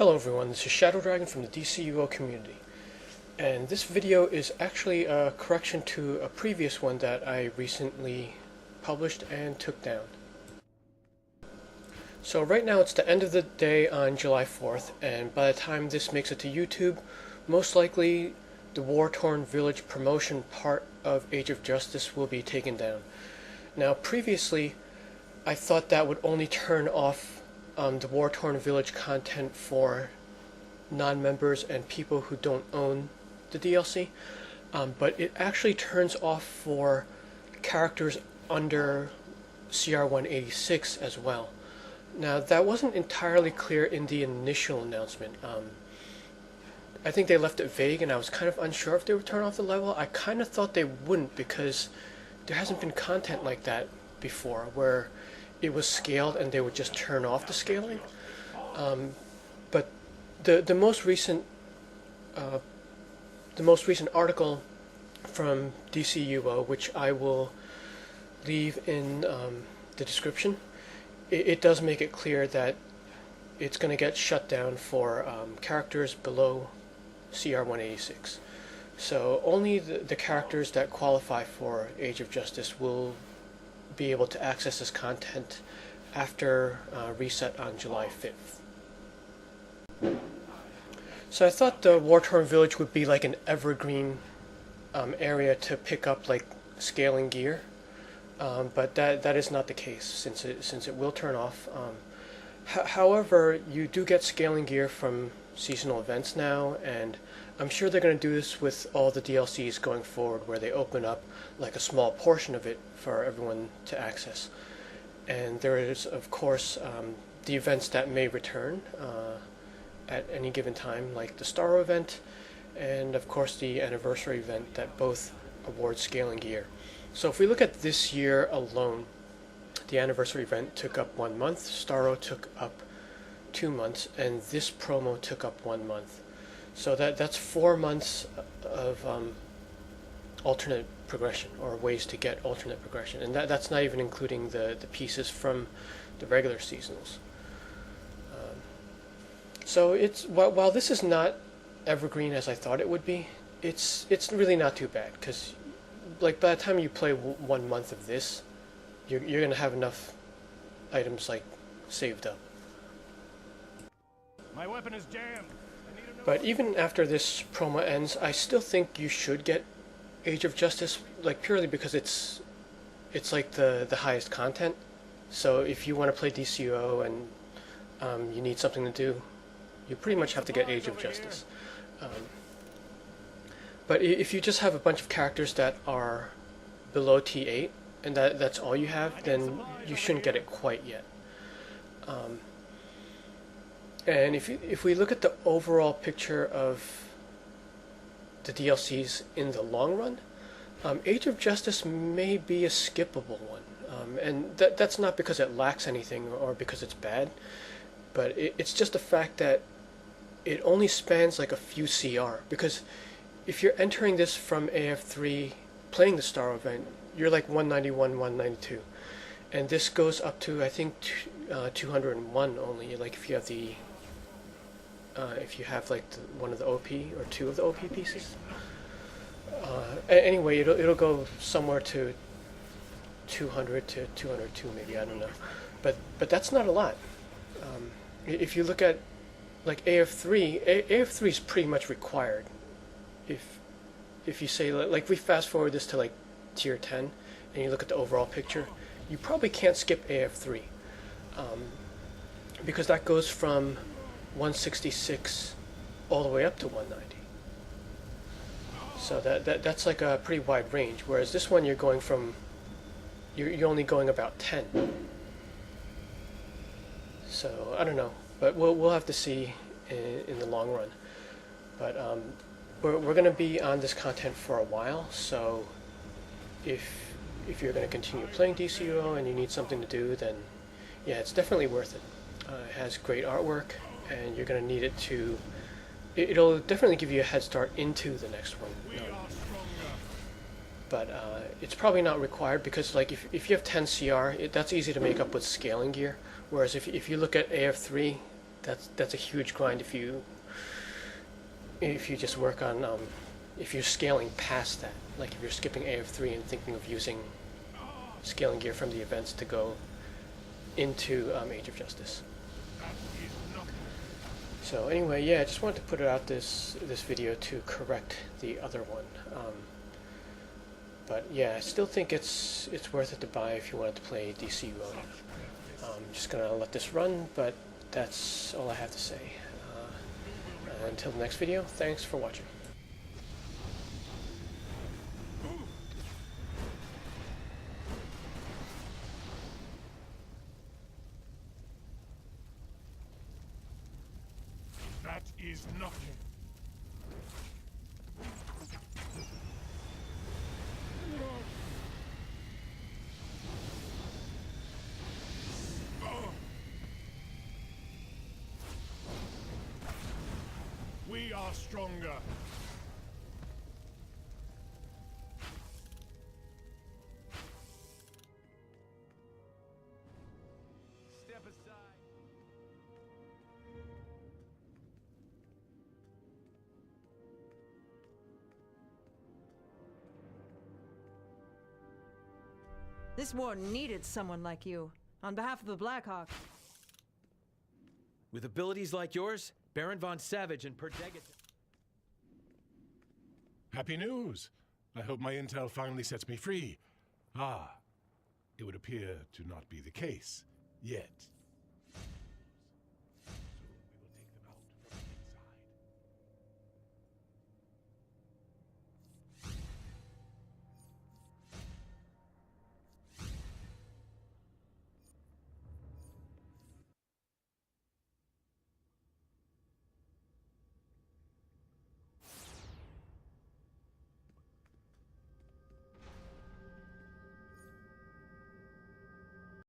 Hello everyone, this is Shadow Dragon from the DCUO community, and this video is actually a correction to a previous one that I recently published and took down. So right now it's the end of the day on July 4th, and by the time this makes it to YouTube, most likely the War-Torn Village promotion part of Age of Justice will be taken down. Now previously I thought that would only turn off the War-Torn Village content for non-members and people who don't own the DLC, but it actually turns off for characters under CR 186 as well. Now that wasn't entirely clear in the initial announcement. I think they left it vague, and I was kind of unsure if they would turn off the level. I kind of thought they wouldn't, because there hasn't been content like that before, where it was scaled and they would just turn off the scaling. But the most recent article from DCUO, which I will leave in the description, it does make it clear that it's going to get shut down for characters below CR 186. So only the characters that qualify for Age of Justice will be able to access this content after reset on July 5th. So I thought the War-Torn Village would be like an evergreen area to pick up like scaling gear, but that is not the case, since it will turn off. However, you do get scaling gear from seasonal events now, and I'm sure they're going to do this with all the DLCs going forward, where they open up like a small portion of it for everyone to access. And there is, of course, the events that may return at any given time, like the Starro event, and of course the anniversary event that both award scaling gear. So if we look at this year alone, the anniversary event took up 1 month, Starro took up 2 months, and this promo took up 1 month. So that's 4 months of alternate progression, or ways to get alternate progression, and that's not even including the pieces from the regular seasonals. So it's while this is not evergreen as I thought it would be, it's really not too bad, because like by the time you play 1 month of this, you're gonna have enough items like saved up. My weapon is jammed. But even after this promo ends, I still think you should get Age of Justice, like purely because it's like the highest content. So if you want to play DCUO and you need something to do, you pretty much have to get Age of Justice. But if you just have a bunch of characters that are below T8 and that's all you have, then you shouldn't get it quite yet. And if we look at the overall picture of the DLCs in the long run, Age of Justice may be a skippable one. And that's not because it lacks anything or because it's bad, but it's just the fact that it only spans like a few CR. Because if you're entering this from AF3 playing the Star event, you're like 191, 192. And this goes up to, I think, 201 only, like if you have the like one of the OP or two of the OP pieces. Anyway, it'll go somewhere to 200 to 202 maybe, I don't know, but that's not a lot. If you look at like AF3 is pretty much required. If you say, like, we fast forward this to like tier 10 and you look at the overall picture, you probably can't skip AF3, because that goes from 166 all the way up to 190. So that's like a pretty wide range, whereas this one you're going from, you're only going about 10. So I don't know, but we'll have to see in the long run. But we're going to be on this content for a while, so if you're going to continue playing DCUO and you need something to do, then yeah, it's definitely worth it. It has great artwork, and you're going to need it to, it'll definitely give you a head start into the next one. But it's probably not required, because like if you have 10 CR, that's easy to make up with scaling gear, whereas if you look at AF3, that's a huge grind if you just work on if you're scaling past that. Like if you're skipping AF3 and thinking of using scaling gear from the events to go into Age of Justice. So anyway, yeah, I just wanted to put it out this video to correct the other one. But yeah, I still think it's worth it to buy if you wanted to play DC Ronin. I'm just gonna let this run, but that's all I have to say. Until the next video, thanks for watching. That is nothing. We are stronger. Step aside. This war needed someone like you. On behalf of the Blackhawks. With abilities like yours, Baron von Savage and Perdegat... Happy news. I hope my intel finally sets me free. Ah, it would appear to not be the case yet.